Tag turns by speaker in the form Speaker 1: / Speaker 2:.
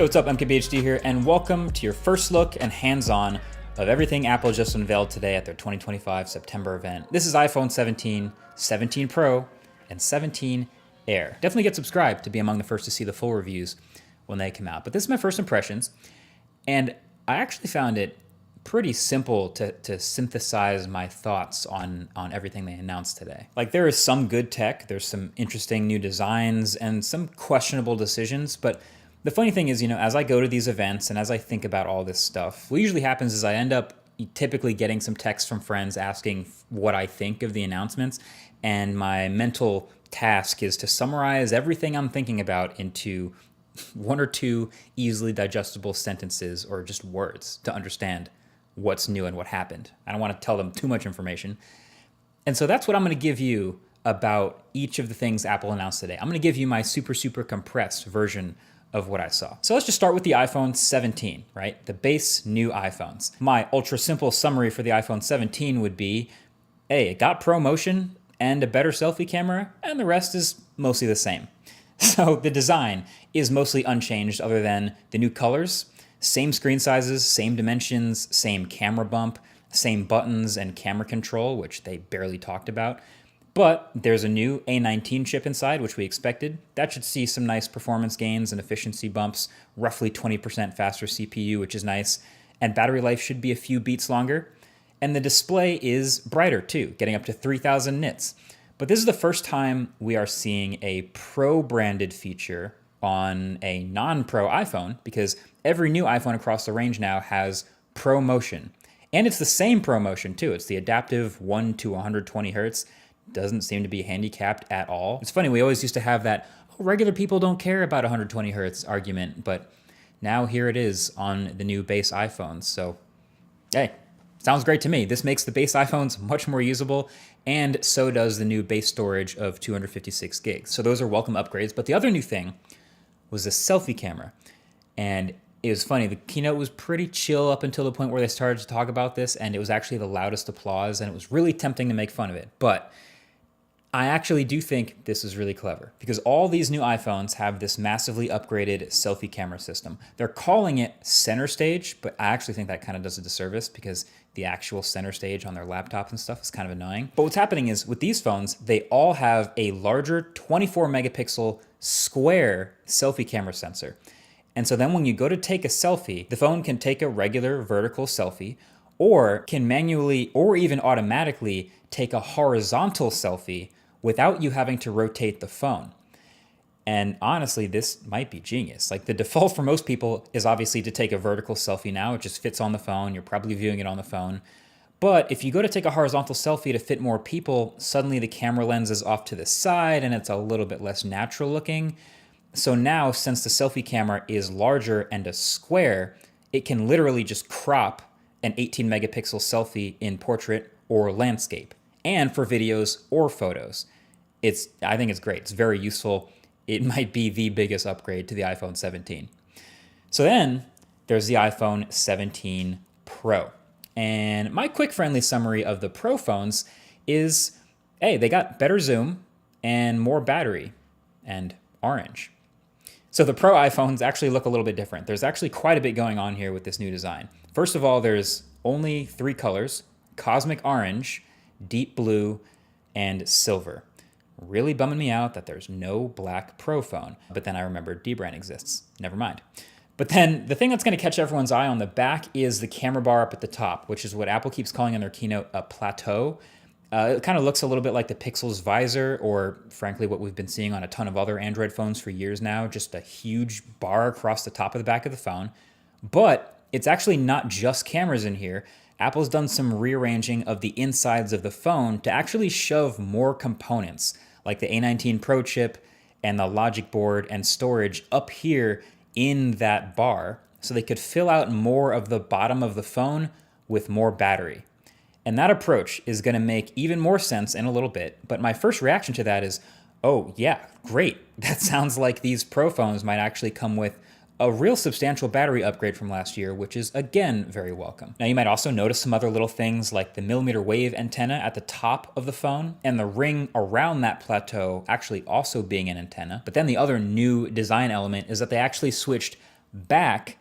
Speaker 1: what's up? I'm chicken48 here, and welcome to your first look and hands-on of everything Apple just unveiled today at their 2025 September event. This is iPhone 17, 17 Pro, and 17 Air. Definitely get subscribed to be among the first to see the full reviews when they come out. But this is my first impressions, and I actually found it pretty simple to synthesize my thoughts on everything they announced today. Like, there is some good tech, there's some interesting new designs, and some questionable decisions, but the funny thing is, as I go to these events and as I think about all this stuff, what usually happens is I end up typically getting some texts from friends asking what I think of the announcements, and my mental task is to summarize everything I'm thinking about into one or two easily digestible sentences or just words to understand what's new and what happened. I don't want to tell them too much information. And so that's what I'm going to give you about each of the things Apple announced today. I'm going to give you my super compressed version of what I saw. So let's just start with the iPhone 17, right? The base new iPhones. My ultra simple summary for the iPhone 17 would be, hey, it got ProMotion and a better selfie camera, and the rest is mostly the same. So the design is mostly unchanged other than the new colors, same screen sizes, same dimensions, same camera bump, same buttons and camera control, which they barely talked about. But there's a new A19 chip inside, which we expected. That should see some nice performance gains and efficiency bumps, roughly 20% faster CPU, which is nice. And battery life should be a few beats longer. And the display is brighter too, getting up to 3000 nits. But this is the first time we are seeing a Pro-branded feature on a non-Pro iPhone, because every new iPhone across the range now has ProMotion. And it's the same ProMotion too. It's the adaptive 1 to 120 hertz. Doesn't seem to be handicapped at all. It's funny, we always used to have that, oh, regular people don't care about 120 hertz argument, but now here it is on the new base iPhones. So, hey, sounds great to me. This makes the base iPhones much more usable, and so does the new base storage of 256 gigs. So those are welcome upgrades. But the other new thing was the selfie camera. And it was funny, the keynote was pretty chill up until the point where they started to talk about this, and it was actually the loudest applause, and it was really tempting to make fun of it. But I actually do think this is really clever, because all these new iPhones have this massively upgraded selfie camera system. They're calling it center stage, but I actually think that kind of does a disservice, because the actual center stage on their laptops and stuff is kind of annoying. But what's happening is, with these phones, they all have a larger 24 megapixel square selfie camera sensor. And so then when you go to take a selfie, the phone can take a regular vertical selfie, or can manually or even automatically take a horizontal selfie without you having to rotate the phone. And honestly, this might be genius. Like, the default for most people is obviously to take a vertical selfie now. It just fits on the phone. You're probably viewing it on the phone. But if you go to take a horizontal selfie to fit more people, suddenly the camera lens is off to the side and it's a little bit less natural looking. So now, since the selfie camera is larger and a square, it can literally just crop an 18 megapixel selfie in portrait or landscape, and for videos or photos. I think it's great. It's very useful. It might be the biggest upgrade to the iPhone 17. So then there's the iPhone 17 Pro. And my quick friendly summary of the Pro phones is, hey, they got better zoom and more battery and orange. So the Pro iPhones actually look a little bit different. There's actually quite a bit going on here with this new design. First of all, there's only 3 colors: cosmic orange, deep blue, and silver. Really bumming me out that there's no black Pro phone. But then I remembered dbrand exists. Never mind. But then the thing that's going to catch everyone's eye on the back is the camera bar up at the top, which is what Apple keeps calling in their keynote a plateau. It kind of looks a little bit like the Pixel's visor, or frankly what we've been seeing on a ton of other Android phones for years now, just a huge bar across the top of the back of the phone. But it's actually not just cameras in here. Apple's done some rearranging of the insides of the phone to actually shove more components, like the A19 Pro chip and the logic board and storage up here in that bar, so they could fill out more of the bottom of the phone with more battery. And that approach is going to make even more sense in a little bit. But my first reaction to that is, oh yeah, great. That sounds like these Pro phones might actually come with a real substantial battery upgrade from last year, which is again very welcome. Now you might also notice some other little things like the millimeter wave antenna at the top of the phone and the ring around that plateau actually also being an antenna. But then the other new design element is that they actually switched back